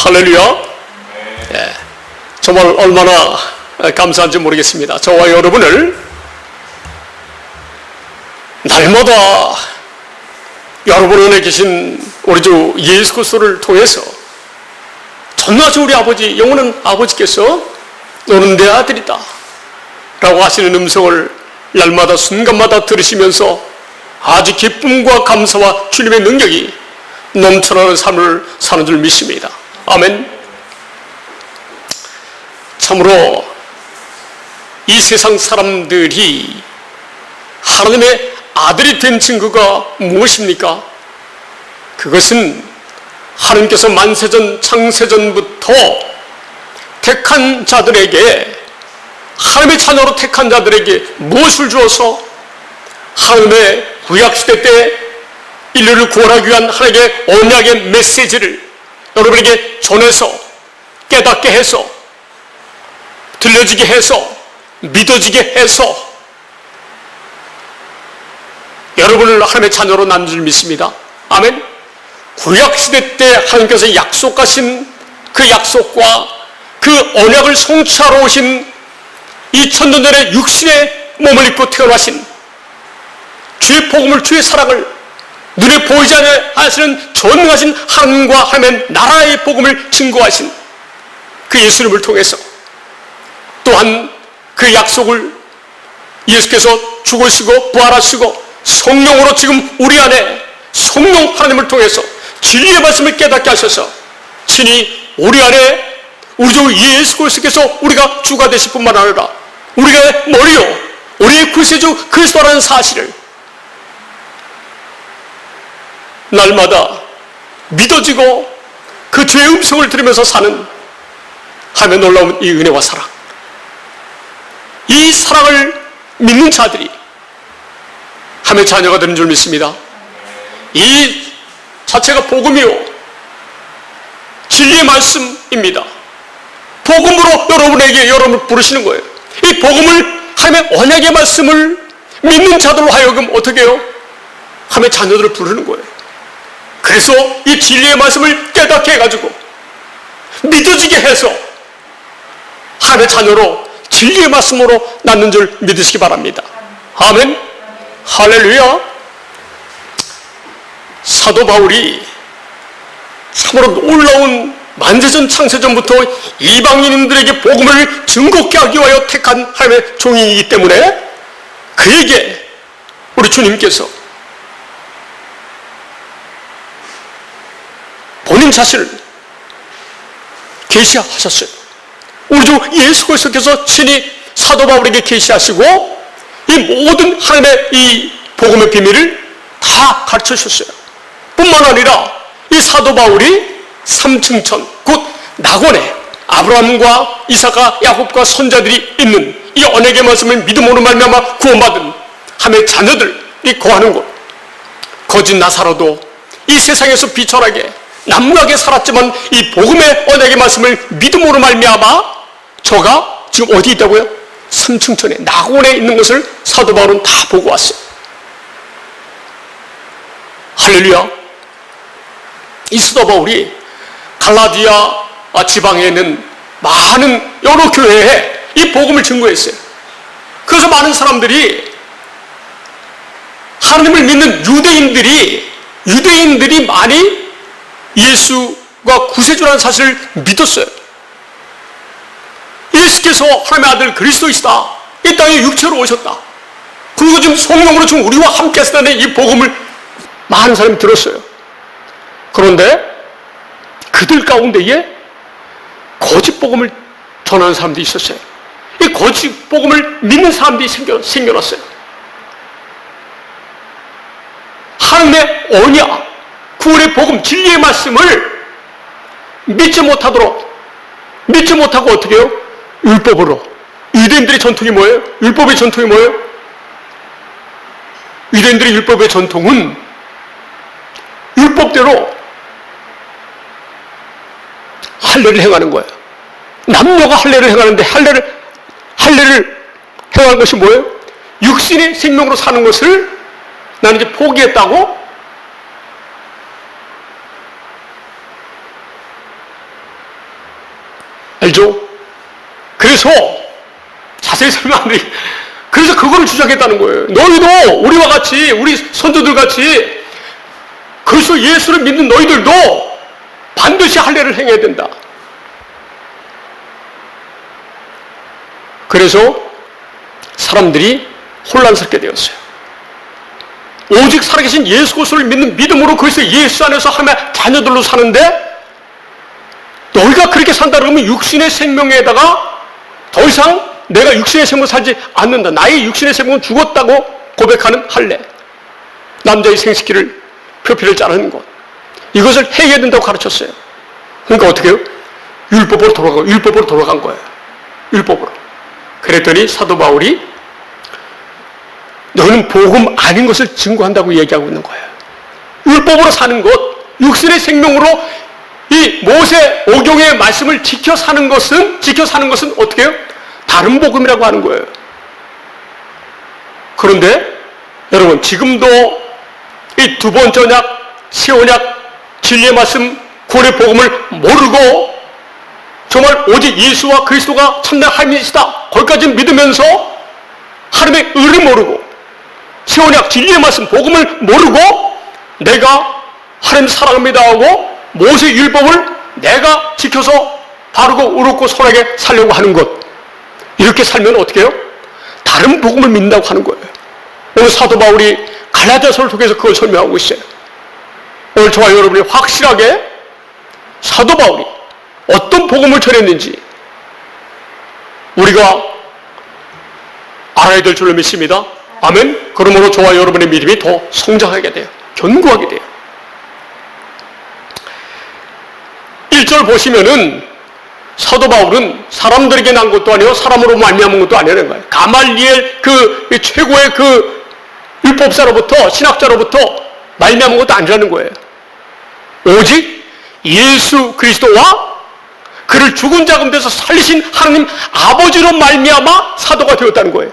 할렐루야. 예, 정말 얼마나 감사한지 모르겠습니다. 저와 여러분을 날마다 여러분 안에 계신 우리 주 예수 그리스도를 통해서 전능하신 우리 아버지, 영원한 아버지께서 너는 내 아들이다 라고 하시는 음성을 날마다 순간마다 들으시면서 아주 기쁨과 감사와 주님의 능력이 넘쳐나는 삶을 사는 줄 믿습니다. 아멘. 참으로 이 세상 사람들이 하나님의 아들이 된 증거가 무엇입니까? 그것은 하나님께서 만세전 창세전부터 택한 자들에게, 하나님의 자녀로 택한 자들에게 무엇을 주어서 하나님의 구약시대 때 인류를 구원하기 위한 하나님의 언약의 메시지를 여러분에게 전해서 깨닫게 해서 들려지게 해서 믿어지게 해서 여러분을 하나님의 자녀로 낳은 줄 믿습니다. 아멘. 구약시대 때 하나님께서 약속하신 그 약속과 그 언약을 성취하러 오신 2000년 전에 육신의 몸을 입고 태어나신 주의 복음을, 주의 사랑을 눈에 보이지 않으시는 전능하신 하나님과 하나님의 나라의 복음을 증거하신 그 예수님을 통해서, 또한 그 약속을 예수께서 죽으시고 부활하시고 성령으로 지금 우리 안에 성령 하나님을 통해서 진리의 말씀을 깨닫게 하셔서 친히 우리 안에 우리 주 예수 그리스도께서 우리가 주가 되실 뿐만 아니라 우리가 머리요 우리의 구세주 그리스도라는 사실을 날마다 믿어지고 그 주의 음성을 들으면서 사는 하나님의 놀라운 이 은혜와 사랑, 이 사랑을 믿는 자들이 하나님의 자녀가 되는 줄 믿습니다. 이 자체가 복음이요 진리의 말씀입니다. 복음으로 여러분을 부르시는 거예요. 이 복음을, 하나님의 언약의 말씀을 믿는 자들로 하여금 어떻게 해요? 하나님의 자녀들을 부르는 거예요. 그래서 이 진리의 말씀을 깨닫게 해가지고 믿어지게 해서 하나님의 자녀로 진리의 말씀으로 낳는 줄 믿으시기 바랍니다. 아멘. 할렐루야. 사도 바울이 참으로 놀라운 만세전 창세전부터 이방인들에게 복음을 증거케 하기 위하여 택한 하나님의 종이기 때문에 그에게 우리 주님께서 본인 자신을 계시하셨어요. 우리 주 예수 그리스도께서 친히 사도 바울에게 계시하시고 이 모든 하나님의 이 복음의 비밀을 다 가르쳐 주셨어요. 뿐만 아니라 이 사도 바울이 삼층천 곧 낙원에 아브라함과 이삭과 야곱과 선자들이 있는 이 언약의 말씀을 믿음으로 말미암아 구원받은 하나님의 자녀들이 거하는 곳, 거짓 나사로도 이 세상에서 비천하게 남루하게 살았지만 이 복음의 언약의 말씀을 믿음으로 말미암아 저가 지금 어디 있다고요? 삼층천에 낙원에 있는 것을 사도 바울은 다 보고 왔어요. 할렐루야. 이 사도 바울이 갈라디아 지방에 있는 많은 여러 교회에 이 복음을 증거했어요. 그래서 많은 사람들이, 하나님을 믿는 유대인들이 많이 예수가 구세주라는 사실을 믿었어요. 예수께서 하나님의 아들 그리스도이시다, 이 땅에 육체로 오셨다, 그리고 지금 성령으로 지금 우리와 함께 하시다는 이 복음을 많은 사람이 들었어요. 그런데 그들 가운데에 거짓 복음을 전하는 사람들이 있었어요. 이 거짓 복음을 믿는 사람들이 생겨났어요. 하나님의 언약, 구원의 복음, 진리의 말씀을 믿지 못하고 어떻게 해요? 율법으로. 유대인들의 전통이 뭐예요? 율법의 전통이 뭐예요? 유대인들의 율법의 전통은 율법대로 할례를 행하는 거예요. 남녀가 할례를 행하는데 할례를 행하는 것이 뭐예요? 육신의 생명으로 사는 것을 나는 이제 포기했다고 알죠? 그래서 자세히 설명 안 드리고 그래서 그거를 주장했다는 거예요. 너희도 우리와 같이 우리 선조들 같이 그리스도 예수를 믿는 너희들도 반드시 할례를 행해야 된다. 그래서 사람들이 혼란스럽게 되었어요. 오직 살아계신 예수 그리스도를 믿는 믿음으로 그리스도 예수 안에서 하나님의 자녀들로 사는데 너희가 그렇게 산다 그러면 육신의 생명에다가 더 이상 내가 육신의 생명을 살지 않는다. 나의 육신의 생명은 죽었다고 고백하는 할례. 남자의 생식기를 표피를 자르는 것. 이것을 해야 된다고 가르쳤어요. 그러니까 어떻게 해요? 율법으로 돌아간 거예요. 율법으로. 그랬더니 사도 바울이 너는 복음 아닌 것을 증거한다고 얘기하고 있는 거예요. 율법으로 사는 것, 육신의 생명으로 이 모세 오경의 말씀을 지켜 사는 것은 어떻게 해요? 다른 복음이라고 하는 거예요. 그런데 여러분 지금도 이 두 번째 언약, 새 언약, 진리의 말씀, 구원의 복음을 모르고 정말 오직 예수와 그리스도가 참된 하나님이시다. 거기까지 믿으면서 하나님의 의를 모르고 새 언약, 진리의 말씀, 복음을 모르고 내가 하나님 사랑합니다 하고 모세 율법을 내가 지켜서 바르고 의롭고 선하게 살려고 하는 것. 이렇게 살면 어떻게 해요? 다른 복음을 믿는다고 하는 거예요. 오늘 사도 바울이 갈라디아서를 통해서 그걸 설명하고 있어요. 오늘 저와 여러분이 확실하게 사도 바울이 어떤 복음을 전했는지 우리가 알아야 될 줄로 믿습니다. 아멘. 그러므로 저와 여러분의 믿음이 더 성장하게 돼요. 견고하게 돼요. 1절 보시면은 사도 바울은 사람들에게 난 것도 아니고 사람으로 말미암은 것도 아니라는 거예요. 가말리엘 그 최고의 그 율법사로부터 신학자로부터 말미암은 것도 아니라는 거예요. 오직 예수 그리스도와 그를 죽은 자 가운데서 살리신 하나님 아버지로 말미암아 사도가 되었다는 거예요.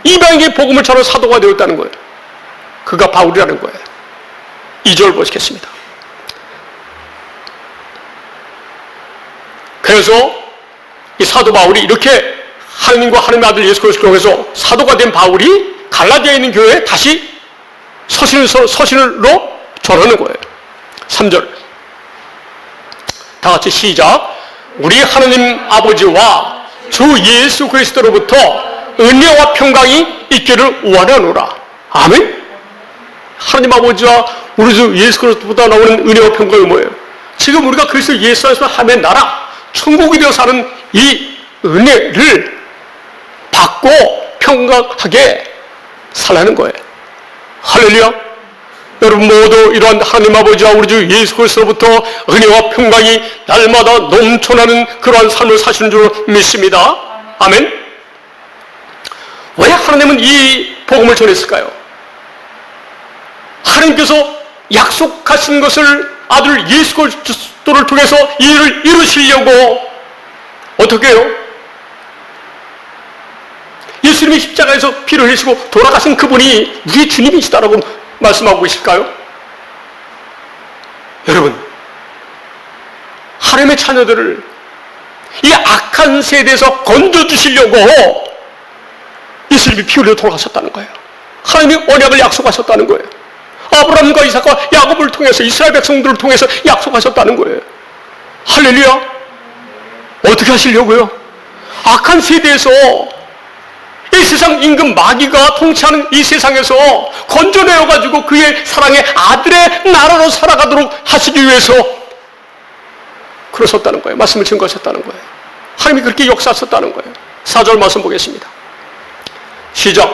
이방인의 복음을 전한 사도가 되었다는 거예요. 그가 바울이라는 거예요. 2절 보시겠습니다. 그래서 이 사도 바울이 이렇게 하나님과 하나님의 아들 예수 그리스도를 통해서 사도가 된 바울이 갈라디아에 있는 교회에 다시 서신으로 전하는 거예요. 3절 다 같이 시작. 우리 하나님 아버지와 주 예수 그리스도로부터 은혜와 평강이 있기를 원하노라. 아멘. 하나님 아버지와 우리 주 예수 그리스도로부터 나오는 은혜와 평강이 뭐예요? 지금 우리가 그리스도 예수 안에서 하나님의 나라 천국이 되어 사는 이 은혜를 받고 평강하게 살라는 거예요. 할렐루야. 여러분 모두 이러한 하나님 아버지와 우리 주 예수 그리스도로부터 은혜와 평강이 날마다 넘쳐나는 그러한 삶을 사시는 줄 믿습니다. 아멘. 왜 하나님은 이 복음을 전했을까요? 하나님께서 약속하신 것을 아들 예수 그리스도를 통해서 이 일을 이루시려고 어떻게 해요? 예수님이 십자가에서 피를 흘리시고 돌아가신 그분이 우리 주님이시다라고 말씀하고 계실까요? 여러분, 하나님의 자녀들을 이 악한 세대에서 건져주시려고 예수님이 피 흘려 돌아가셨다는 거예요. 하나님이 언약을 약속하셨다는 거예요. 아브라함과 이삭과 야곱을 통해서 이스라엘 백성들을 통해서 약속하셨다는 거예요. 할렐루야. 어떻게 하시려고요? 악한 세대에서 이 세상 임금 마귀가 통치하는 이 세상에서 건져내어가지고 그의 사랑의 아들의 나라로 살아가도록 하시기 위해서 그러셨다는 거예요. 말씀을 증거하셨다는 거예요. 하나님이 그렇게 역사하셨다는 거예요. 4절 말씀 보겠습니다. 시작.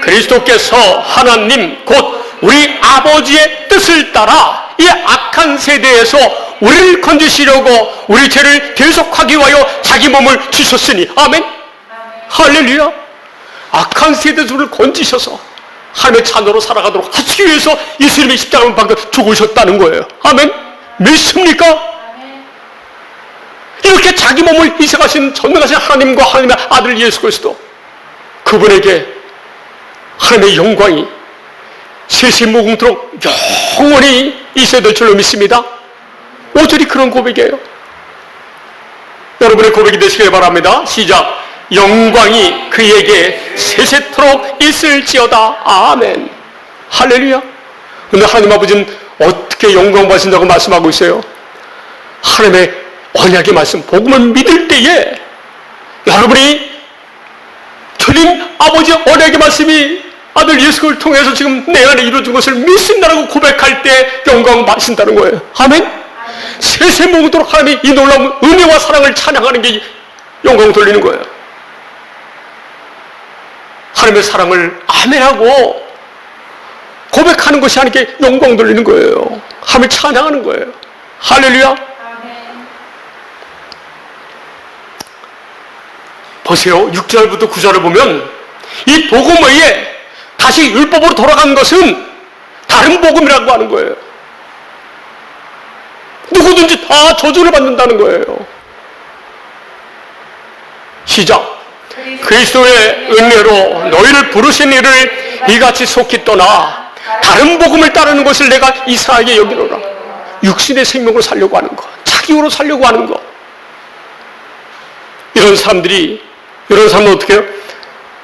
그리스도께서 하나님 곧 우리 아버지의 뜻을 따라 이 악한 세대에서 우리를 건지시려고 우리 죄를 대속하기 위하여 자기 몸을 주셨으니 아멘. 할렐루야. 악한 세대에서 우리를 건지셔서 하나님의 자녀로 살아가도록 하시기 위해서 예수님이 십자가를 박아 죽으셨다는 거예요. 아멘. 믿습니까? 이렇게 자기 몸을 희생하신 전능하신 하나님과 하나님의 아들 예수 그리스도 그분에게 하나님의 영광이 세세무궁토록 영원히 있어야 될 줄로 믿습니다. 5절이 그런 고백이에요. 여러분의 고백이 되시길 바랍니다. 시작. 영광이 그에게 세세토록 있을지어다. 아멘. 할렐루야. 근데 하나님 아버지는 어떻게 영광 받으신다고 말씀하고 있어요? 하나님의 언약의 말씀, 복음을 믿을 때에 여러분이 주님 아버지의 언약의 말씀이 아들 예수를 통해서 지금 내 안에 이루어진 것을 믿습니다라고 고백할 때 영광을 받으신다는 거예요. 아멘. 세세모으도록 하나님이 이 놀라운 은혜와 사랑을 찬양하는 게 영광을 돌리는 거예요. 하나님의 사랑을 아멘하고 고백하는 것이 하나님께 영광 돌리는 거예요. 하나님을 찬양하는 거예요. 할렐루야. 보세요. 6절부터 9절을 보면 이 복음 외에 다시 율법으로 돌아간 것은 다른 복음이라고 하는 거예요. 누구든지 다 저주를 받는다는 거예요. 시작. 그리스도의 은혜로 너희를 부르신 이를 이같이 속히 떠나 다른 복음을 따르는 것을 내가 이상하게 여기노라. 육신의 생명으로 살려고 하는 것, 자기로 살려고 하는 것. 이런 사람은 어떻게 해요?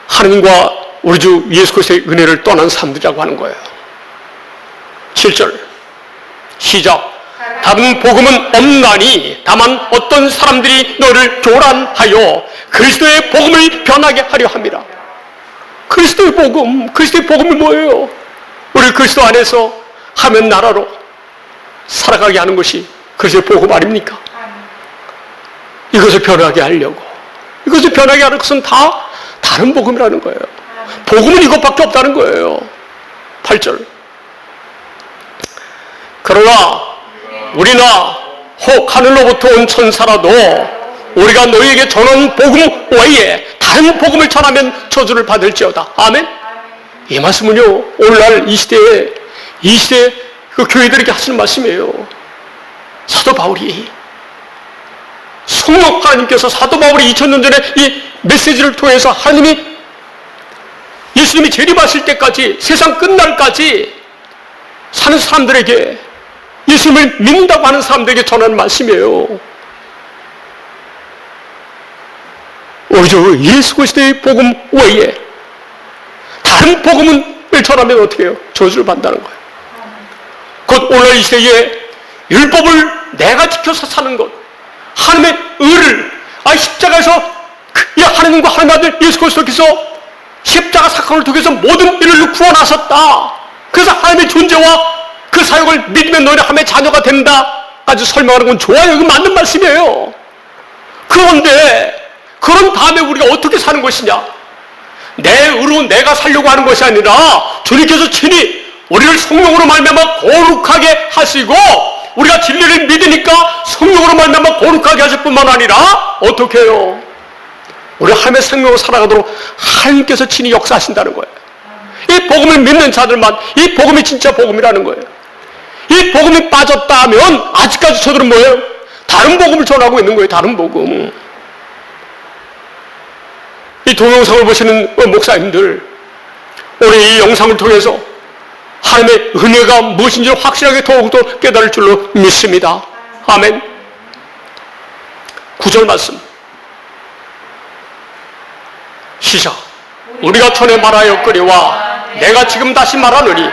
하느님과 우리 주 예수 그리스도의 은혜를 떠난 사람들이라고 하는 거예요. 7절 시작. 다른 복음은 없나니 다만 어떤 사람들이 너를 교란하여 그리스도의 복음을 변하게 하려 합니다. 그리스도의 복음이 뭐예요? 우리 그리스도 안에서 하면 나라로 살아가게 하는 것이 그리스도의 복음 아닙니까? 이것을 변하게 하려고, 이것을 변하게 하는 것은 다 다른 복음이라는 거예요. 복음은 이것밖에 없다는 거예요. 8절. 그러나 우리나 혹 하늘로부터 온 천사라도 우리가 너희에게 전한 복음 외에 다른 복음을 전하면 저주를 받을지어다. 아멘. 이 말씀은요, 오늘날 이 시대에 그 교회들에게 하시는 말씀이에요. 사도 바울이, 성령 하나님께서 사도 바울이 2000년 전에 이 메시지를 통해서 하나님이 예수님이 재림하실 때까지, 세상 끝날까지 사는 사람들에게, 예수님을 믿는다고 하는 사람들에게 전하는 말씀이에요. 우리 주 예수 그리스도의 복음 외에 다른 복음을 전하면 어떻게 해요? 저주를 받는다는 거예요. 곧 오늘 이 시대에 율법을 내가 지켜서 사는 것, 하나님의 의를, 십자가에서 하나님과 하나님의 아들 예수 그리스도께서 십자가 사건을 통해서 모든 인류를 구원하셨다. 그래서 하나님의 존재와 그 사역을 믿으면 너희는 하나님의 자녀가 된다. 아주 설명하는 건 좋아요. 이거 맞는 말씀이에요. 그런데 그런 다음에 우리가 어떻게 사는 것이냐? 내 의로 내가 살려고 하는 것이 아니라 주님께서 친히 우리를 성령으로 말미암아 거룩하게 하시고, 우리가 진리를 믿으니까 성령으로 말미암아 거룩하게 하실 뿐만 아니라 어떻게 해요? 우리 하나님의 생명으로 살아가도록 하나님께서 친히 역사하신다는 거예요. 이 복음을 믿는 자들만 이 복음이 진짜 복음이라는 거예요. 이 복음이 빠졌다 하면 아직까지 저들은 뭐예요? 다른 복음을 전하고 있는 거예요. 다른 복음. 이 동영상을 보시는 목사님들, 오늘 이 영상을 통해서 하나님의 은혜가 무엇인지 확실하게 더욱더 깨달을 줄로 믿습니다. 아멘. 9절 말씀 시작. 우리가 전에 말하였거니와 내가 지금 다시 말하노니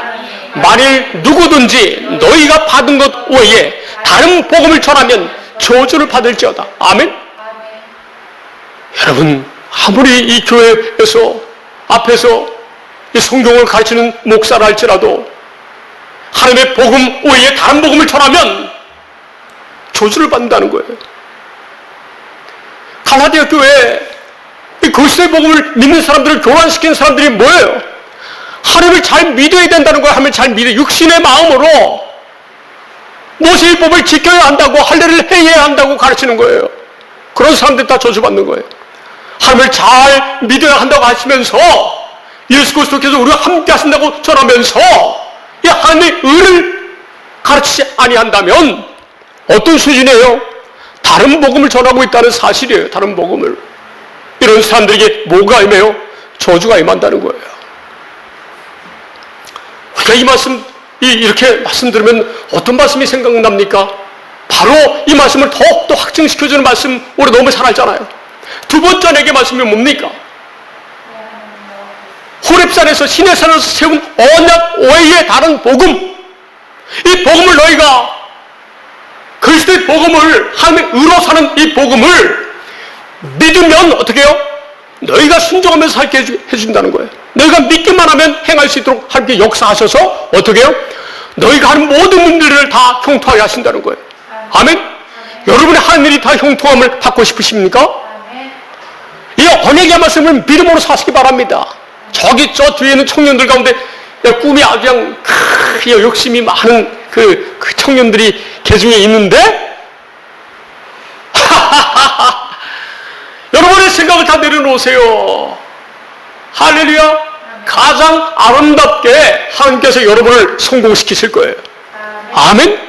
만일 누구든지 너희가 받은 것 외에 다른 복음을 전하면 저주를 받을지어다. 아멘. 여러분, 아무리 이 교회에서 앞에서 이 성경을 가르치는 목사라 할지라도 하나님의 복음 외에 다른 복음을 전하면 저주를 받는다는 거예요. 갈라디아 교회에 이 그리스도의 복음을 믿는 사람들을 교란시키는 사람들이 뭐예요? 하나님을 잘 믿어야 된다는 거예요. 하나님을 잘 믿어. 육신의 마음으로 모세의 법을 지켜야 한다고, 할례를 해야 한다고 가르치는 거예요. 그런 사람들 다 저주받는 거예요. 하나님을 잘 믿어야 한다고 하시면서 예수 그리스도께서 우리가 함께 하신다고 전하면서 이 하나님의 의를 가르치지 아니한다면 어떤 수준이에요? 다른 복음을 전하고 있다는 사실이에요. 다른 복음을. 이런 사람들에게 뭐가 임해요? 저주가 임한다는 거예요. 우리가 이 말씀, 이렇게 말씀 들으면 어떤 말씀이 생각납니까? 바로 이 말씀을 더욱더 확증시켜주는 말씀 우리 너무 잘 알잖아요. 두 번째 언약의 말씀이 뭡니까? 호렙산에서 시내산에서 세운 언약 외의 다른 복음, 이 복음을 너희가 그리스도의 복음을 하나님의 의로 사는 이 복음을 믿으면 어떻게 해요? 너희가 순종하면서 살게 해준다는 거예요. 너희가 믿기만 하면 행할 수 있도록 하나님께 역사하셔서 어떻게 해요? 너희가 하는 모든 문제를 다 형통하게 하신다는 거예요. 아멘? 여러분의 하는 일이 다 형통함을 받고 싶으십니까? 이 언약의 말씀을 믿음으로 사시기 바랍니다. 저기 저 뒤에 있는 청년들 가운데 꿈이 아주 그냥 욕심이 많은 그 청년들이 개중에 있는데 여러분의 생각을 다 내려놓으세요. 할렐루야. 가장 아름답게 하나님께서 여러분을 성공시키실 거예요. 아멘.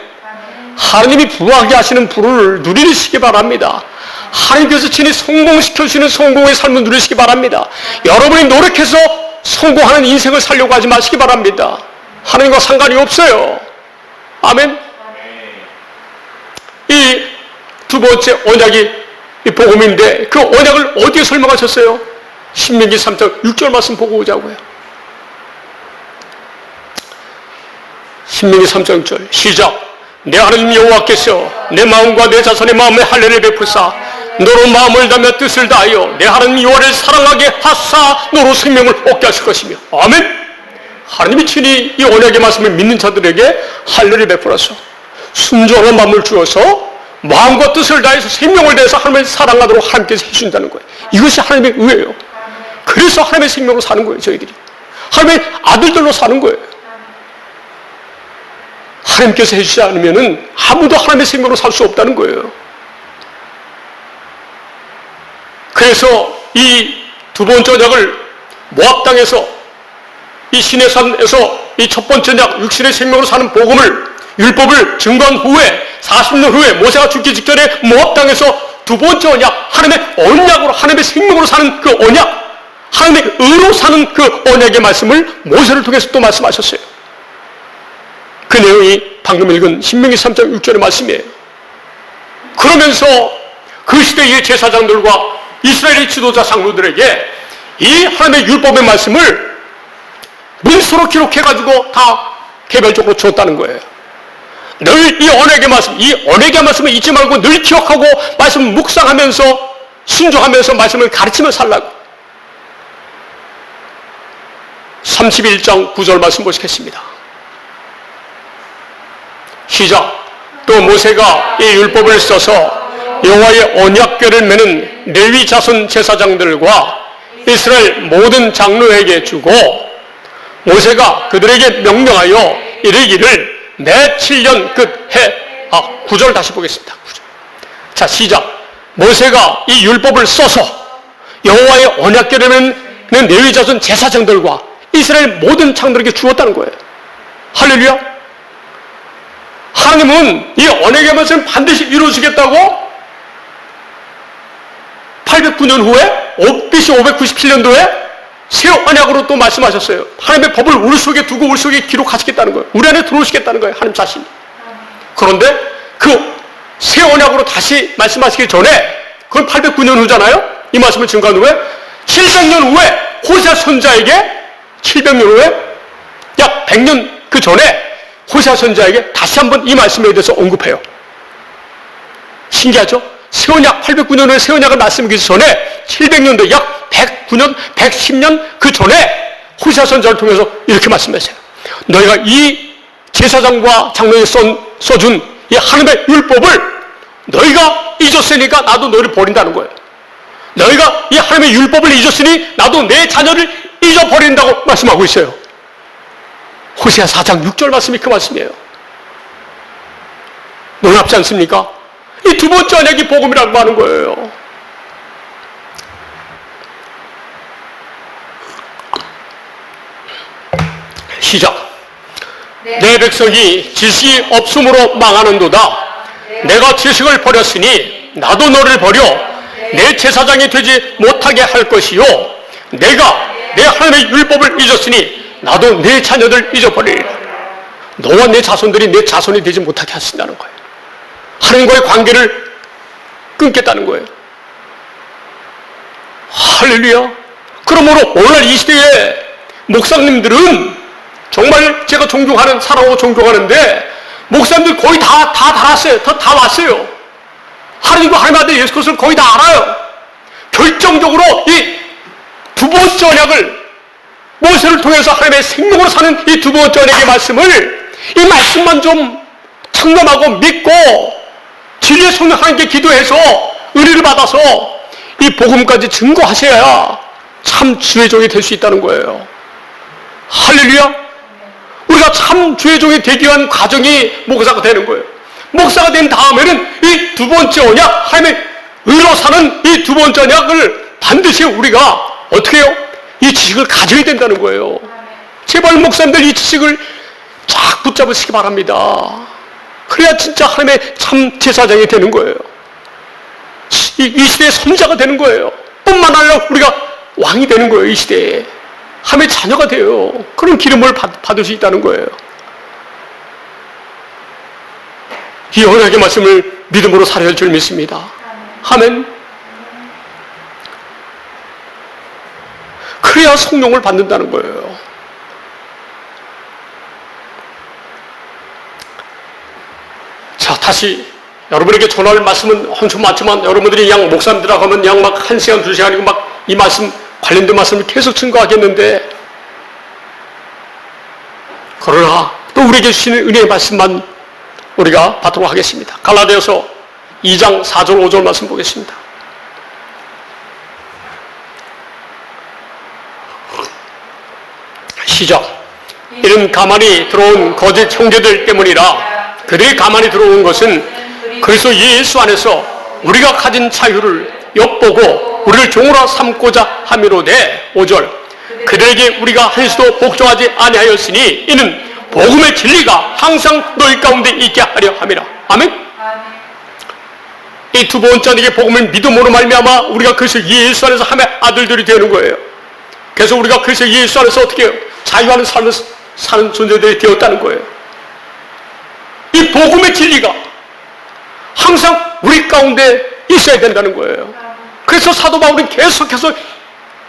하나님이 부하게 하시는 부를 누리시기 바랍니다. 하나님께서 친히 성공시켜주시는 성공의 삶을 누리시기 바랍니다. 여러분이 노력해서 성공하는 인생을 살려고 하지 마시기 바랍니다. 하나님과 상관이 없어요. 아멘. 이 두 번째 언약이 이 복음인데 그 언약을 어디에 설명하셨어요? 신명기 3장 6절 말씀 보고 오자고요. 신명기 3장 6절 시작. 내 하나님 여호와께서 내 마음과 내 자손의 마음에 할례를 베푸사 너로 마음을 다하며 뜻을 다하여 내 하나님 여호와를 사랑하게 하사 너로 생명을 얻게 하실 것이며. 아멘. 하나님이 친히 이 언약의 말씀을 믿는 자들에게 할례를 베풀어서 순종한 마음을 주어서 마음과 뜻을 다해서 생명을 다해서 하나님을 사랑하도록 하나님께서 해주신다는 거예요. 이것이 하나님의 의예요. 그래서 하나님의 생명으로 사는 거예요. 저희들이 하나님의 아들들로 사는 거예요. 하나님께서 해주지 않으면 아무도 하나님의 생명으로 살 수 없다는 거예요. 그래서 이 두 번째 언약을 모압 땅에서 이 시내산에서 이 첫 번째 언약 육신의 생명으로 사는 복음을 율법을 증거한 후에 40년 후에 모세가 죽기 직전에 모압 땅에서 두 번째 언약 하나님의 언약으로 하나님의 생명으로 사는 그 언약 하나님의 의로 사는 그 언약의 말씀을 모세를 통해서 또 말씀하셨어요. 그 내용이 방금 읽은 신명기 3장 6절의 말씀이에요. 그러면서 그 시대의 제사장들과 이스라엘의 지도자 장로들에게 이 하나님의 율법의 말씀을 문서로 기록해가지고 다 개별적으로 줬다는 거예요. 늘 이 언약의 말씀, 이 언약의 말씀을 잊지 말고 늘 기억하고 말씀을 묵상하면서 순종하면서 말씀을 가르치며 살라고. 31장 9절 말씀 보시겠습니다. 시작. 또 모세가 이 율법을 써서 여호와의 언약궤를 매는 레위 자손 제사장들과 이스라엘 모든 장로에게 주고 모세가 그들에게 명령하여 이르기를 매 7년 끝해 9절 다시 보겠습니다. 9절. 자 시작. 모세가 이 율법을 써서 여호와의 언약궤를 매는 레위 자손 제사장들과 이스라엘 모든 장로들에게 주었다는 거예요. 할렐루야. 하나님은 이 언약의 말씀을 반드시 이루어지겠다고 809년 후에 BC 597년도에 새 언약으로 또 말씀하셨어요. 하나님의 법을 우리 속에 두고 우리 속에 기록하시겠다는 거예요. 우리 안에 들어오시겠다는 거예요. 하나님 자신이. 그런데 그 새 언약으로 다시 말씀하시기 전에 그건 809년 후잖아요. 이 말씀을 증거한 후에 700년 후에 호세아 선자에게 700년 후에 약 100년 그 전에 호세아 선자에게 다시 한번 이 말씀에 대해서 언급해요. 신기하죠? 새 언약 809년 후에 새 언약을 말씀하기 전에 700년도 약 109년, 110년 그 전에 호세아 선자를 통해서 이렇게 말씀하세요. 너희가 이 제사장과 장로에 써준 이 하나님의 율법을 너희가 잊었으니까 나도 너희를 버린다는 거예요. 너희가 이 하나님의 율법을 잊었으니 나도 내 자녀를 잊어버린다고 말씀하고 있어요. 호세아 4장 6절 말씀이 그 말씀이에요. 놀랍지 않습니까? 이 두 번째 언약이 복음이라고 하는 거예요. 시작. 내 백성이 지식이 없음으로 망하는도다. 내가 지식을 버렸으니 나도 너를 버려 내 제사장이 되지 못하게 할 것이요 내가 내 하나님의 율법을 잊었으니 나도 내 자녀들 잊어버리리라. 너와 내 자손들이 내 자손이 되지 못하게 하신다는 거예요. 하나님과의 관계를 끊겠다는 거예요. 할렐루야. 그러므로 오늘 이 시대에 목사님들은 정말 제가 존경하는, 사랑하고 존경하는데, 목사님들 거의 다 달았어요. 다 왔어요. 하나님과 하나님의 아들 예수 그리스도를 거의 다 알아요. 결정적으로 이 두 번째 언약을, 모세를 통해서 하나님의 생명으로 사는 이 두 번째 언약의 말씀을, 이 말씀만 좀 청렴하고 믿고 진리의 성령 하나님께 기도해서 은혜를 받아서 이 복음까지 증거하셔야 참 주의 종이 될 수 있다는 거예요. 할렐루야. 우리가 참 주의 종이 되기 위한 과정이 목사가 되는 거예요. 목사가 된 다음에는 이 두 번째 언약, 하나님의 의로 사는 이 두 번째 언약을 반드시 우리가 어떻게 해요? 이 지식을 가져야 된다는 거예요. 제발 목사님들 이 지식을 쫙 붙잡으시기 바랍니다. 그래야 진짜 하나님의 참 제사장이 되는 거예요. 이 시대의 선자가 되는 거예요. 뿐만 아니라 우리가 왕이 되는 거예요. 이 시대에 하나님의 자녀가 돼요. 그런 기름을 받을 수 있다는 거예요. 이 언약의 말씀을 믿음으로 살아야 할 줄 믿습니다. 아멘. 그래야 성령을 받는다는 거예요. 자, 다시 여러분에게 전할 말씀은 엄청 많지만, 여러분들이 양 목사님들하고 하면 양 막 1시간, 2시간이고 막 이 말씀, 관련된 말씀을 계속 증거하겠는데, 그러나 또 우리에게 주시는 은혜의 말씀만 우리가 받도록 하겠습니다. 갈라디아서 2장 4절 5절 말씀 보겠습니다. 시작. 이는 가만히 들어온 거짓 형제들 때문이라. 그들이 가만히 들어온 것은 그리스도 예수 안에서 우리가 가진 자유를 엿보고 우리를 종으로 삼고자 함이로되. 5절. 그들에게 우리가 한시도 복종하지 아니하였으니 이는 복음의 진리가 항상 너희 가운데 있게 하려 함이라. 아멘. 이 두 번째 이게 복음을 믿음으로 말미암아 우리가 그리스도 예수 안에서 하나님의 아들들이 되는 거예요. 그래서 우리가 그리스도 예수 안에서 어떻게 해요? 자유하는 삶을 사는 존재들이 되었다는 거예요. 이 복음의 진리가 항상 우리 가운데 있어야 된다는 거예요. 그래서 사도 바울은 계속해서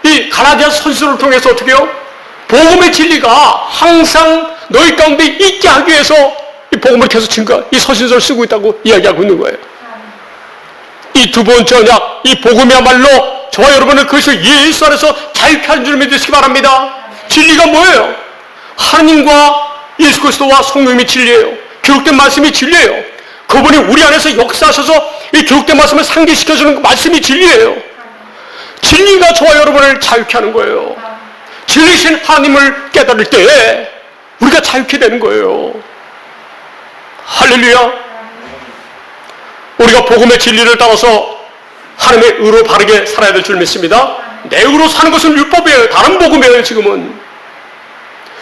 이 갈라디아 선서를 통해서 어떻게 해요? 복음의 진리가 항상 너희 가운데 있게 하기 위해서 이 복음을 계속 이 서신서를 쓰고 있다고 이야기하고 있는 거예요. 이 두 번째 언약, 이 복음이야말로 저와 여러분을 그리스도 예수 안에서 자유케 하는 줄 믿으시기 바랍니다. 진리가 뭐예요? 하나님과 예수 그리스도와 성령님이 진리예요. 기록된 말씀이 진리예요. 그분이 우리 안에서 역사하셔서 이 기록된 말씀을 상기시켜주는 말씀이 진리예요. 진리가 저와 여러분을 자유케 하는 거예요. 진리신 하나님을 깨달을 때 우리가 자유케 되는 거예요. 할렐루야. 우리가 복음의 진리를 따라서 하나님의 의로 바르게 살아야 될 줄 믿습니다. 내 의로 사는 것은 율법이에요. 다른 복음이에요. 지금은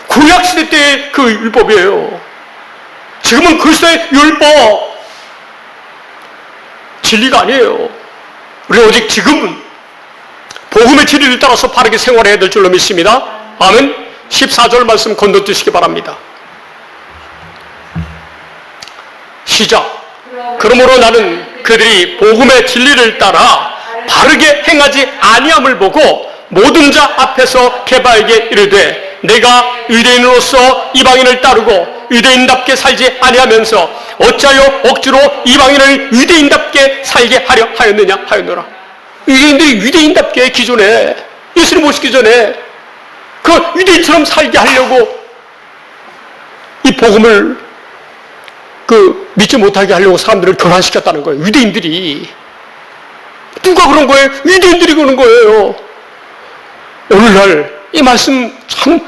구약시대 때의 그 율법이에요. 지금은 그리스도의 율법, 진리가 아니에요. 우리가 오직 지금은 복음의 진리를 따라서 바르게 생활해야 될 줄로 믿습니다. 아멘. 14절 말씀 건너뛰시기 바랍니다. 시작. 그러므로 나는 그들이 복음의 진리를 따라 바르게 행하지 아니함을 보고 모든 자 앞에서 게바에게 이르되 내가 유대인으로서 이방인을 따르고 유대인답게 살지 아니하면서 어찌하여 억지로 이방인을 유대인답게 살게 하려 하였느냐 하였노라. 유대인들이 유대인답게 기존에 예수를 모시기 전에 그 유대인처럼 살게 하려고 이 복음을 믿지 못하게 하려고 사람들을 교란시켰다는 거예요. 유대인들이. 누가 그런 거예요? 유대인들이 그런 거예요. 오늘날 이 말씀 참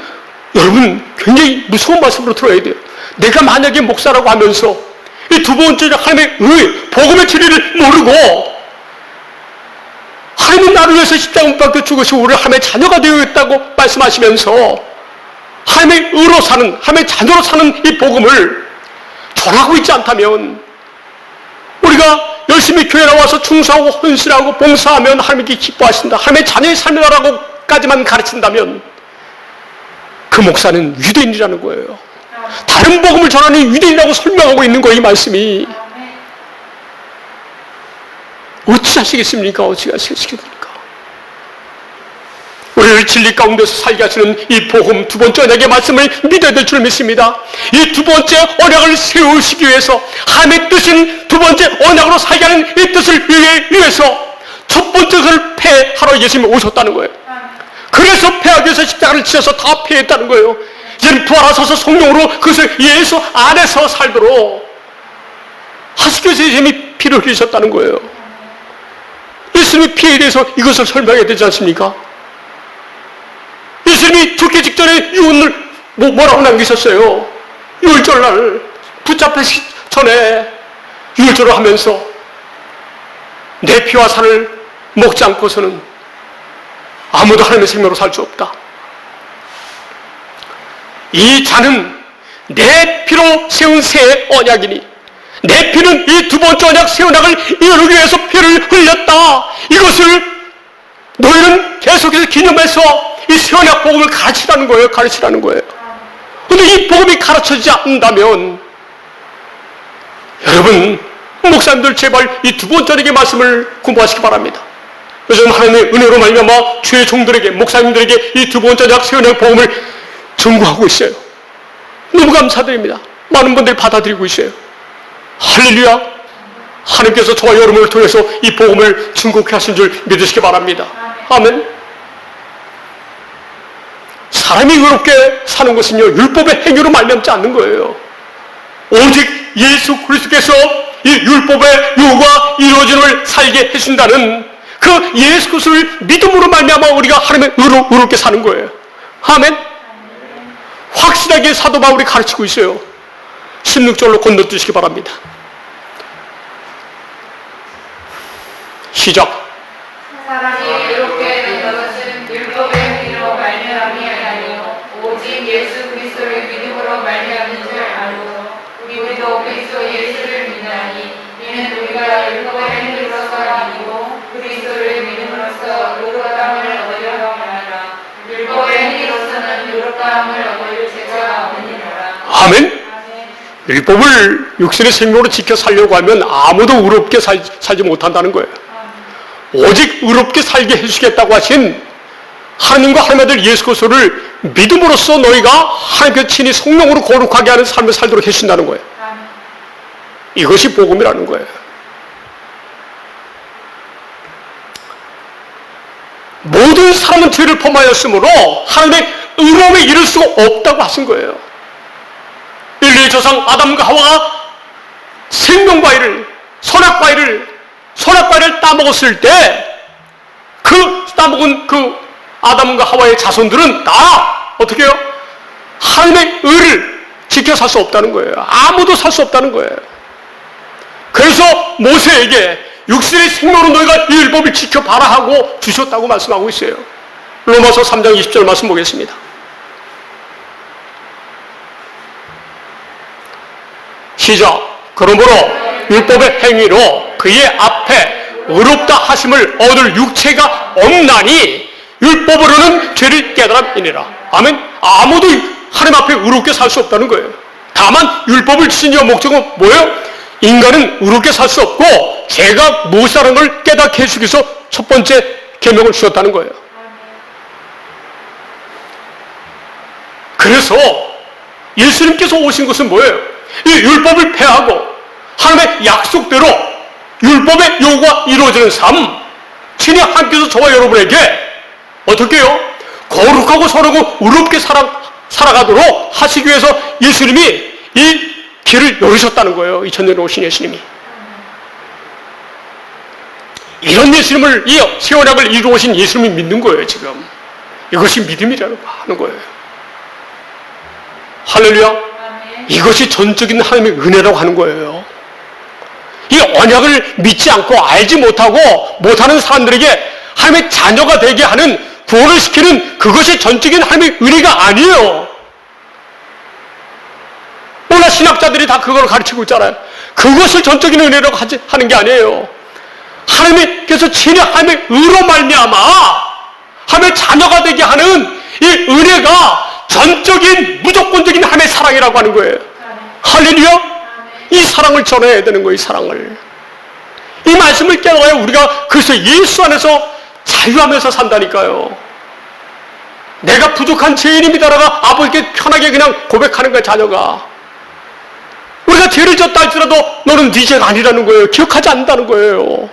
여러분 굉장히 무서운 말씀으로 들어야 돼요. 내가 만약에 목사라고 하면서 이 두 번째 하나님의 복음의 진리를 모르고 하나님은 나를 위해서 십자가 못 박혀 죽으시고 우리를 하나님의 자녀가 되어있다고 말씀하시면서 하나님의 의로 사는, 하나님의 자녀로 사는 이 복음을 전하고 있지 않다면 우리가 열심히 교회 나와서 충성하고 헌신하고 봉사하면 하나님께 기뻐하신다, 하나님의 자녀의 삶이라고까지만 가르친다면 그 목사는 유대인이라는 거예요. 다른 복음을 전하는 유대인이라고 설명하고 있는 거예요. 이 말씀이. 어찌하시겠습니까? 어찌하시겠습니까? 우리를 진리 가운데서 살게 하시는 이 복음 두 번째 언약의 말씀을 믿어야 될 줄 믿습니다. 이 두 번째 언약을 세우시기 위해서 하나님의 뜻인 두 번째 언약으로 살게 하는 이 뜻을 위해서 첫 번째 것을 폐하러 예수님이 오셨다는 거예요. 그래서 폐하기 위해서 십자가를 지어서 다 폐했다는 거예요. 예수님 부활하셔서 성령으로 그것을 예수 안에서 살도록 하시기 위해서 예수님이 피를 흘리셨다는 거예요. 예수님의 피에 대해서 이것을 설명해야 되지 않습니까? 예수님이 죽기 직전에 유언을 뭐라고 남기셨어요? 유월절날 붙잡히기 전에 유월절을 하면서 내 피와 살을 먹지 않고서는 아무도 하나님의 생명으로 살 수 없다. 이 잔은 내 피로 세운 새 언약이니 내 피는 이 두 번째 언약 새 언약을 이루기 위해서 피를 흘렸다. 이것을 너희는 계속해서 기념해서 이 새 언약 복음을 가르치라는 거예요. 가르치라는 거예요. 그런데 이 복음이 가르쳐지지 않는다면 여러분 목사님들 제발 이 두 번째 언약의 말씀을 공부하시기 바랍니다. 요즘 하나님의 은혜로 말미암아 주의 종들에게 목사님들에게 이 두 번째 언약 새 언약 복음을 전구하고 있어요. 너무 감사드립니다. 많은 분들이 받아들이고 있어요. 할렐루야. 하나님께서 저와 여러분을 통해서 이 복음을 증거케 하신 줄 믿으시기 바랍니다. 아멘. 사람이 의롭게 사는 것은요 율법의 행위로 말미암지 않는 거예요. 오직 예수 그리스도께서 이 율법의 요구가 이루어짐을 살게 해준다는 그 예수 그리스도를 믿음으로 말미암아 우리가 하나님의 의롭게 사는 거예요. 아멘. 확실하게 사도 바울이 가르치고 있어요. 16절로 건너뛰시기 바랍니다. 시작. 사람이 의롭게 된 것은 율법의 행위로 말미암이 아니요 오직 예수 그리스도를 믿음으로 말미암은 줄 알고 우리도 그리스도 예수를 믿나니 이는 우리가 율법의 행위로서 아니고 그리스도를 믿음으로써 의롭다함을 얻으려고 하노라. 율법의 행위로서는 의롭다함을 얻을 죄가 없느니라. 아멘. 율법을 육신의 생명으로 지켜 살려고 하면 아무도 의롭게 살지 못한다는 거예요. 오직 의롭게 살게 해주시겠다고 하신 하나님과 하나님의 아들 예수 그리스도를 믿음으로써 너희가 하나님께 친히 성령으로 거룩하게 하는 삶을 살도록 해주신다는 거예요. 이것이 복음이라는 거예요. 모든 사람은 죄를 범하였으므로 하나님의 의로움에 이를 수가 없다고 하신 거예요. 인류의 조상 아담과 하와가 생명과일을 선악과일을 따먹었을 때 그 따먹은 그 아담과 하와의 자손들은 다 어떻게 해요? 하나님의 의를 지켜 살 수 없다는 거예요. 아무도 살 수 없다는 거예요. 그래서 모세에게 육신의 생명으로 너희가 이 율법을 지켜봐라 하고 주셨다고 말씀하고 있어요. 로마서 3장 20절 말씀 보겠습니다. 시작. 그러므로 율법의 행위로 그의 앞에 의롭다 하심을 얻을 육체가 없나니 율법으로는 죄를 깨달음이니라. 아멘. 아무도 하나님 앞에 의롭게 살 수 없다는 거예요. 다만 율법을 주신 이유 목적은 뭐예요? 인간은 의롭게 살 수 없고 죄가 무엇이라는 걸 깨닫게 해주기 위해서 첫 번째 계명을 주셨다는 거예요. 그래서 예수님께서 오신 것은 뭐예요? 이 율법을 폐하고 하나님의 약속대로 율법의 요구가 이루어지는 삶, 친히 하나님께서 저와 여러분에게 어떻게 해요? 거룩하고 선하고 의롭게 살아가도록 하시기 위해서 예수님이 이 길을 열으셨다는 거예요. 2000년에 오신 예수님이. 이런 예수님을, 이 새 언약을 이루어오신 예수님이 믿는 거예요, 지금. 이것이 믿음이라는 거예요. 할렐루야. 이것이 전적인 하나님의 은혜라고 하는 거예요. 이 언약을 믿지 않고 알지 못하는 사람들에게 하나님의 자녀가 되게 하는, 구원을 시키는 그것이 전적인 하나님의 은혜가 아니에요. 오늘 신학자들이 다 그걸 가르치고 있잖아요. 그것을 전적인 은혜라고 하는 게 아니에요. 하나님께서 친히 하나님의 의로 말미암아 하나님의 자녀가 되게 하는 이 은혜가 전적인 무조건적인 하나님의 사랑이라고 하는 거예요. 할렐루야. 이 사랑을 전해야 되는 거예요. 이 사랑을. 이 말씀을 깨달아야 우리가 그래서 예수 안에서 자유하면서 산다니까요. 내가 부족한 죄인입니다라가 아버지께 편하게 그냥 고백하는 거야, 자녀가. 우리가 죄를 졌다 할지라도 너는 네 죄가 아니라는 거예요. 기억하지 않는다는 거예요.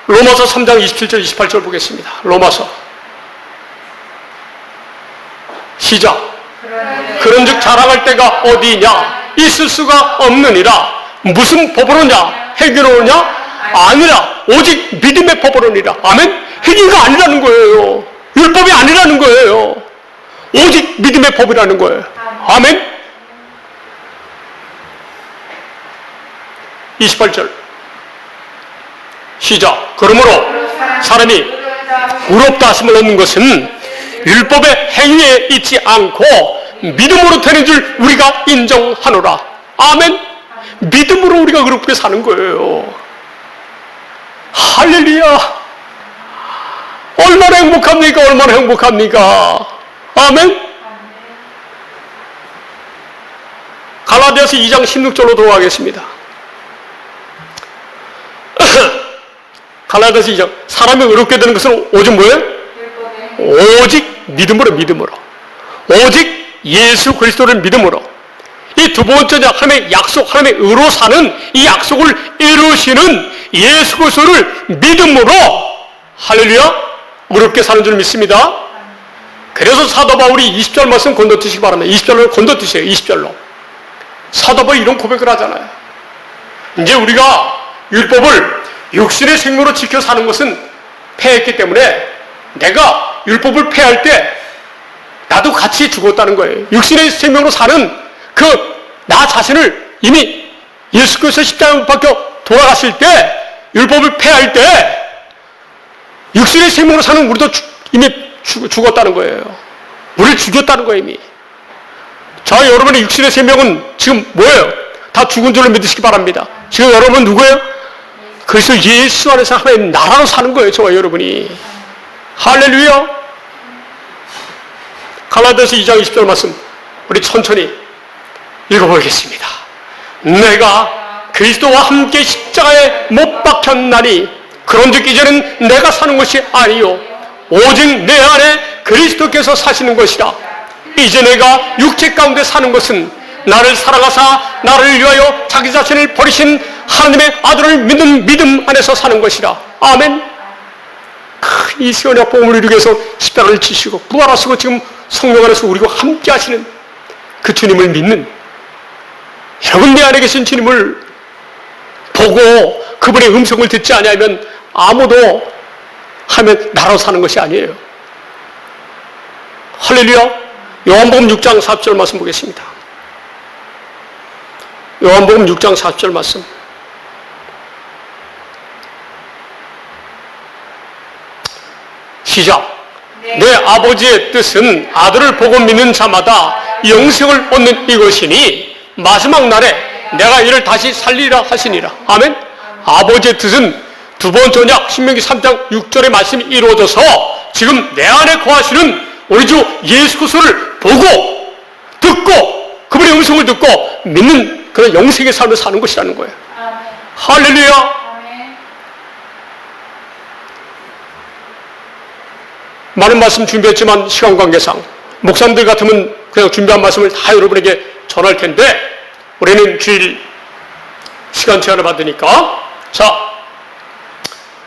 로마서 3장 27절 28절 보겠습니다. 로마서 시작. 그런즉 자랑할 데가 어디냐? 있을 수가 없느니라. 무슨 법으로냐? 행위로냐? 아니라 오직 믿음의 법으로니라. 아멘? 행위가 아니라는 거예요. 율법이 아니라는 거예요. 오직 믿음의 법이라는 거예요. 아멘? 28절 시작. 그러므로 사람이 의롭다 하심을 얻는 것은 율법의 행위에 있지 않고 믿음으로 되는 줄 우리가 인정하노라. 아멘? 믿음으로 우리가 그렇게 사는 거예요. 할렐루야. 얼마나 행복합니까? 얼마나 행복합니까? 아멘? 갈라디아서 2장 16절로 돌아가겠습니다. 갈라디아서 2장. 사람이 의롭게 되는 것은 오직 뭐예요? 오직 믿음으로, 믿음으로. 오직 예수 그리스도를 믿음으로. 이 두 번째는 하나님의 약속, 하나님의 의로 사는 이 약속을 이루시는 예수 그리스도를 믿음으로, 할렐루야, 의롭게 사는 줄 믿습니다. 그래서 사도 바울이 20절 말씀 건너뛰시기 바랍니다. 20절로 건너뛰세요. 20절로. 사도 바울이 이런 고백을 하잖아요. 이제 우리가 율법을 육신의 생명으로 지켜 사는 것은 패했기 때문에 내가 율법을 패할 때 나도 같이 죽었다는 거예요. 육신의 생명으로 사는 그 나 자신을 이미 예수께서 십자가에 못 박혀 돌아가실 때, 율법을 패할 때 육신의 생명으로 사는 우리도 이미 죽었다는 거예요. 우리를 죽였다는 거예요, 이미. 자, 여러분의 육신의 생명은 지금 뭐예요? 다 죽은 줄로 믿으시기 바랍니다. 지금 여러분 누구예요? 그래서 예수 안에서 하나님 나라로 사는 거예요, 저와 여러분이. 할렐루야. 갈라디아서 2장 20절 말씀 우리 천천히 읽어보겠습니다. 내가 그리스도와 함께 십자가에 못 박혔나니 그런즉 이제는 내가 사는 것이 아니요 오직 내 안에 그리스도께서 사시는 것이라. 이제 내가 육체 가운데 사는 것은 나를 사랑하사 나를 위하여 자기 자신을 버리신 하나님의 아들을 믿는 믿음 안에서 사는 것이라. 아멘. 이 시온의 복음을 이루기 위해서 십자가를 지시고 부활하시고 지금 성령 안에서 우리와 함께 하시는 그 주님을 믿는, 여러분 내 안에 계신 주님을 보고 그분의 음성을 듣지 아니하면 아무도 하면 나라로 사는 것이 아니에요. 할렐루야. 요한복음 6장 40절 말씀 보겠습니다. 요한복음 6장 40절 말씀. 시작. 내 아버지의 뜻은 아들을 보고 믿는 자마다 영생을 얻는 이것이니 마지막 날에 내가 이를 다시 살리라 하시니라. 아멘. 아버지의 뜻은 두 번째 언약 신명기 3장 6절의 말씀이 이루어져서 지금 내 안에 거하시는 우리 주 예수 그리스도를 보고 듣고 그분의 음성을 듣고 믿는 그런 영생의 삶을 사는 것이라는 거예요. 할렐루야. 많은 말씀 준비했지만 시간 관계상 목사님들 같으면 그냥 준비한 말씀을 다 여러분에게 전할 텐데 우리는 주일 시간 제한을 받으니까 자,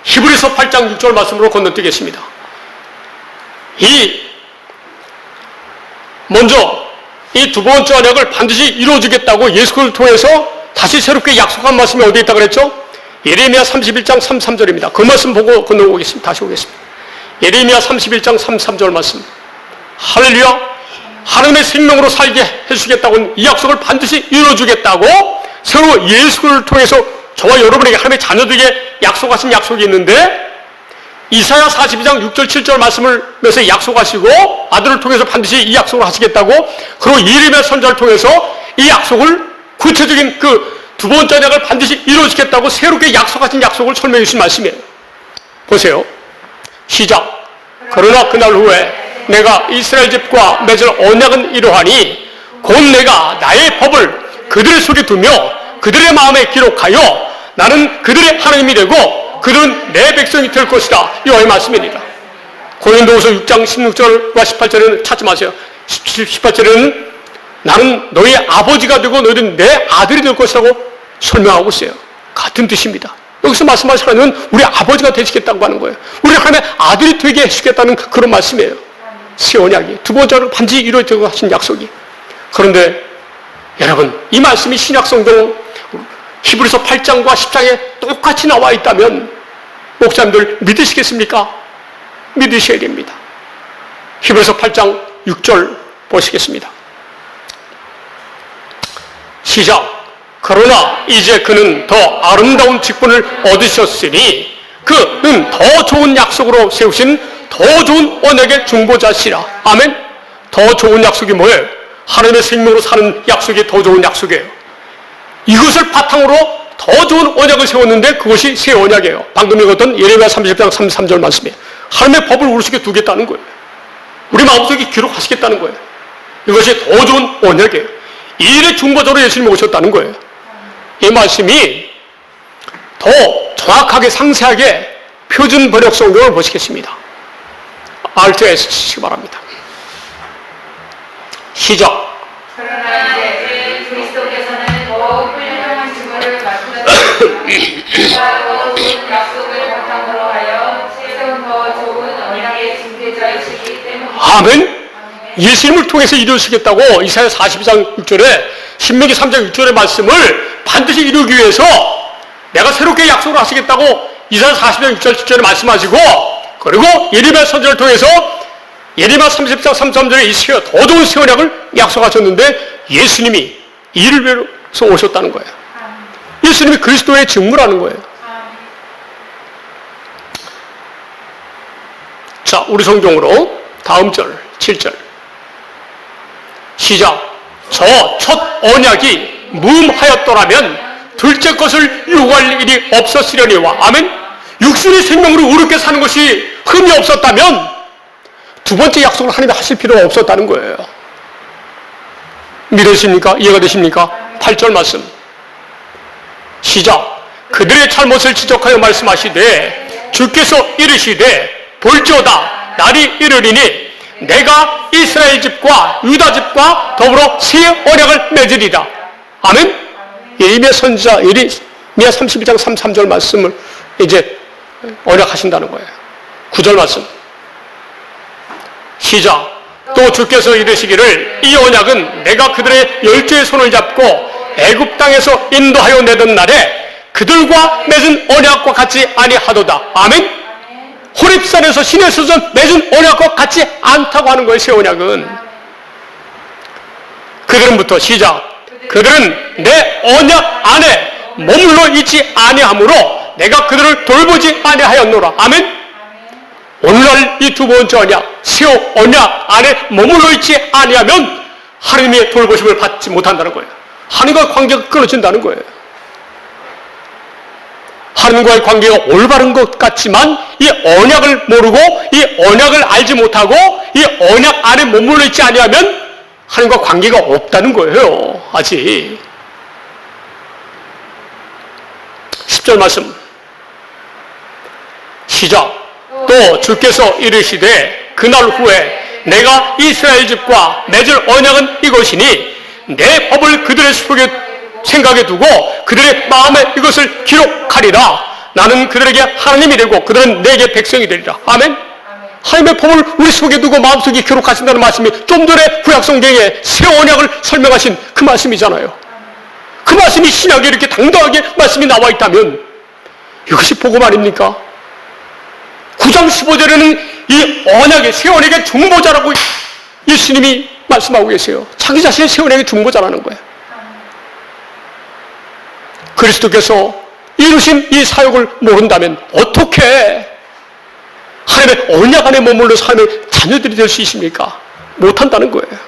히브리서 8장 6절 말씀으로 건너뛰겠습니다. 먼저 이 두 번째 언약을 반드시 이루어주겠다고 예수를 통해서 다시 새롭게 약속한 말씀이 어디에 있다고 그랬죠? 예레미야 31장 33절입니다. 그 말씀 보고 건너오겠습니다. 다시 오겠습니다. 예레미야 31장 33절 말씀. 할렐루야. 하나님의 생명으로 살게 해주겠다고 이 약속을 반드시 이루어주겠다고 새로 예수를 통해서 저와 여러분에게 하나님의 자녀들에게 약속하신 약속이 있는데 이사야 42장 6절 7절 말씀을 면서 약속하시고 아들을 통해서 반드시 이 약속을 하시겠다고 그리고 예레미야 선지자를 통해서 이 약속을 구체적인 그 두 번째 언약을 반드시 이루어주겠다고 새롭게 약속하신 약속을 설명해 주신 말씀이에요. 보세요. 시작. 그러나 그날 후에 내가 이스라엘 집과 맺을 언약은 이러하니 곧 내가 나의 법을 그들의 속에 두며 그들의 마음에 기록하여 나는 그들의 하나님이 되고 그들은 내 백성이 될 것이다. 여호와의 말씀입니다. 고린도후서 6장 16절과 18절에는 찾지 마세요. 18절에는 나는 너희 아버지가 되고 너희는 내 아들이 될 것이라고 설명하고 있어요. 같은 뜻입니다. 여기서 말씀하신 하나님은 우리 아버지가 되시겠다고 하는 거예요. 우리 하나님의 아들이 되게 해주겠다는 그런 말씀이에요. 새 언약이 두 번째로 반드시 이루어지고 하신 약속이. 그런데 여러분, 이 말씀이 신약성경 히브리서 8장과 10장에 똑같이 나와 있다면 목사님들 믿으시겠습니까? 믿으셔야 됩니다. 히브리서 8장 6절 보시겠습니다. 시작. 그러나 이제 그는 더 아름다운 직분을 얻으셨으니 그는 더 좋은 약속으로 세우신 더 좋은 언약의 중보자시라. 아멘. 더 좋은 약속이 뭐예요? 하나님의 생명으로 사는 약속이 더 좋은 약속이에요. 이것을 바탕으로 더 좋은 언약을 세웠는데 그것이 새 언약이에요. 방금 읽었던 예레미야 30장 33절 말씀이에요. 하나님의 법을 우리 속에 두겠다는 거예요. 우리 마음속에 기록하시겠다는 거예요. 이것이 더 좋은 언약이에요. 이 일의 중보자로 예수님이 오셨다는 거예요. 이 말씀이 더 정확하게 상세하게 표준 번역 성경을 보시겠습니다. RTS 치시기 바랍니다. 시작. 그러나 이제 그리스도께서는 더 훌륭한 증거를 갖추셨으니 더 좋은 약속을 바탕으로 하여 세운 더 좋은 언약의 중재자이시기 때문입니다. 아멘. 예수님을 통해서 이루시겠다고 이사야 42장 6절에 신명기 3장 6절의 말씀을 반드시 이루기 위해서 내가 새롭게 약속을 하시겠다고 이사야 42장 6절 10절에 말씀하시고, 그리고 예레미야 선지자를 통해서 예레미야 30장 33절에 이 더 좋은 새 언약을 약속하셨는데 예수님이 이를 위해서 오셨다는 거예요. 예수님이 그리스도의 증거라는 거예요. 자, 우리 성경으로 다음 절 7절 시작. 저 첫 언약이 무음하였더라면 둘째 것을 요구할 일이 없었으려니와. 아멘. 육신의 생명으로 의롭게 사는 것이 흠이 없었다면 두 번째 약속을 하나님이 하실 필요가 없었다는 거예요. 믿으십니까? 이해가 되십니까? 8절 말씀 시작. 그들의 잘못을 지적하여 말씀하시되 주께서 이르시되 볼지어다 날이 이르리니 내가 이스라엘 집과 유다 집과 더불어 새 언약을 맺으리라. 아멘. 예레미야 선지자 예레미야 32장 33절 말씀을 이제 언약하신다는 거예요. 9절 말씀 시작. 또 주께서 이르시기를 이 언약은 내가 그들의 열조의 손을 잡고 애굽 땅에서 인도하여 내던 날에 그들과 맺은 언약과 같이 아니하도다. 아멘. 호렙산에서 시내에서 맺은 언약과 같이 않다고 하는 거예요. 새 언약은. 그들은부터 시작. 그들은 내 언약 안에 머물러 있지 아니하므로 내가 그들을 돌보지 아니하였노라. 아멘. 오늘날 이 두 번째 언약, 새 언약 안에 머물러 있지 아니하면 하나님의 돌보심을 받지 못한다는 거예요. 하나님과의 관계가 끊어진다는 거예요. 하나님과의 관계가 올바른 것 같지만 이 언약을 모르고 이 언약을 알지 못하고 이 언약 안에 머물러 있지 아니하면 하나님과 관계가 없다는 거예요. 아직. 10절 말씀 시작. 또 주께서 이르시되 그날 후에 내가 이스라엘 집과 맺을 언약은 이것이니 내 법을 그들의 속에 생각에 두고 그들의 마음에 이것을 기록하리라. 나는 그들에게 하나님이 되고 그들은 내게 백성이 되리라. 아멘. 하나님의 법을 우리 속에 두고 마음속에 기록하신다는 말씀이 좀 전에 구약성경에 새 언약을 설명하신 그 말씀이잖아요. 그 말씀이 신약에 이렇게 당당하게 말씀이 나와 있다면 이것이 복음 아닙니까? 9장 15절에는 이 언약의 새 언약의 중보자라고 예수님이 말씀하고 계세요. 자기 자신의 새 언약의 중보자라는 거예요. 그리스도께서 이루신 이 사역을 모른다면 어떻게 하나님의 언약 안에 머물러서 하나님의 자녀들이 될 수 있습니까? 못한다는 거예요.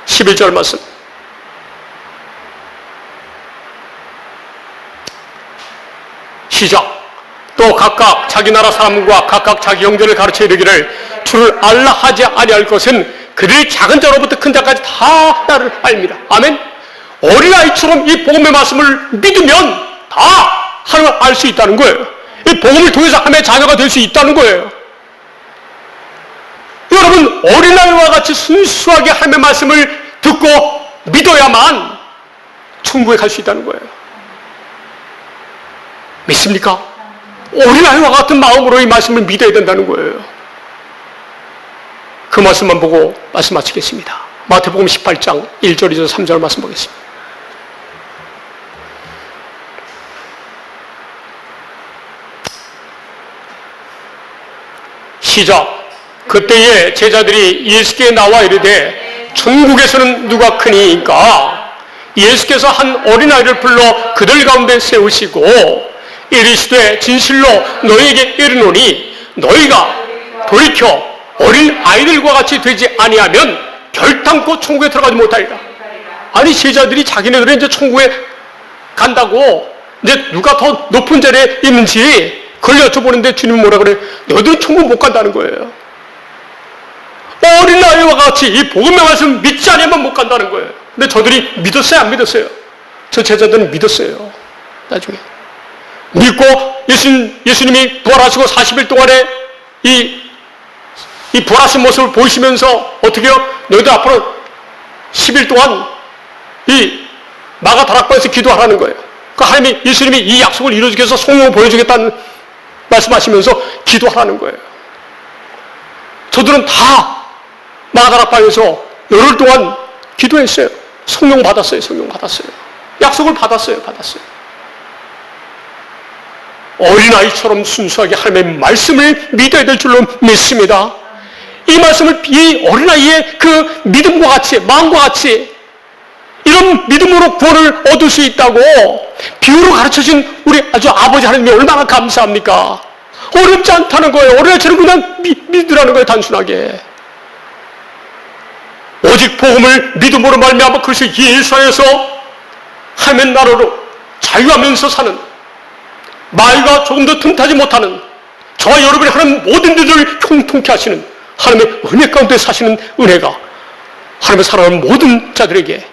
11절 말씀 시작. 또 각각 자기 나라 사람과 각각 자기 형제를 가르쳐 이르기를 주를 알라 하지 아니할 것은 그들이 작은 자로부터 큰 자까지 다 나를 알미라. 아멘. 어린아이처럼 이 복음의 말씀을 믿으면 다 하나님을 알 수 있다는 거예요. 이 복음을 통해서 하나님의 자녀가 될 수 있다는 거예요. 여러분, 어린아이와 같이 순수하게 하나님의 말씀을 듣고 믿어야만 천국에 갈 수 있다는 거예요. 믿습니까? 어린아이와 같은 마음으로 이 말씀을 믿어야 된다는 거예요. 그 말씀만 보고 말씀 마치겠습니다. 마태복음 18장 1절에서 3절 말씀 보겠습니다. 시작. 그때에 제자들이 예수께 나와 이르되 천국에서는 누가 크니까? 예수께서 한 어린아이를 불러 그들 가운데 세우시고 이르시되 진실로 너희에게 이르노니 너희가 돌이켜 어린 아이들과 같이 되지 아니하면 결단코 천국에 들어가지 못하리라. 아니, 제자들이 자기네들은 이제 천국에 간다고 이제 누가 더 높은 자리에 있는지 그걸 여쭤보는데 주님은 뭐라 그래? 너희들은 천국 못 간다는 거예요. 어린아이와 같이 이 복음의 말씀 믿지 않으면 못 간다는 거예요. 근데 저들이 믿었어요, 안 믿었어요? 저 제자들은 믿었어요. 나중에 믿고 예수님이 부활하시고 40일 동안에 이 부활하신 모습을 보이시면서 어떻게 해요? 너희들 앞으로 10일 동안 이 마가다락방에서 기도하라는 거예요. 그 하나님이, 예수님이 이 약속을 이루어주기 위해서 성령을 보여주겠다는 말씀하시면서 기도하라는 거예요. 저들은 다 마가다락방에서 열흘 동안 기도했어요. 성령 받았어요. 성령 받았어요. 약속을 받았어요. 어린아이처럼 순수하게 하나님의 말씀을 믿어야 될 줄로 믿습니다. 이 말씀을 이 어린아이의 그 믿음과 같이, 마음과 같이 이런 믿음으로 구원을 얻을 수 있다고 비유로 가르쳐준 우리 아주 아버지 하나님이 얼마나 감사합니까? 어렵지 않다는 거예요. 어린아이처럼 그냥 믿으라는 거예요. 단순하게. 오직 복음을 믿음으로 말미암아 그것을 예수에서 하나님의 나라로 자유하면서 사는, 마귀가 조금 더 틈타지 못하는, 저와 여러분이 하는 모든 일들을 형통케 하시는 하나님의 은혜 가운데 사시는 은혜가 하나님의 사랑하는 모든 자들에게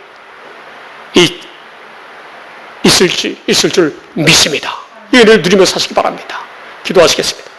있을 줄 믿습니다. 이 은혜를 누리며 사시기 바랍니다. 기도하시겠습니다.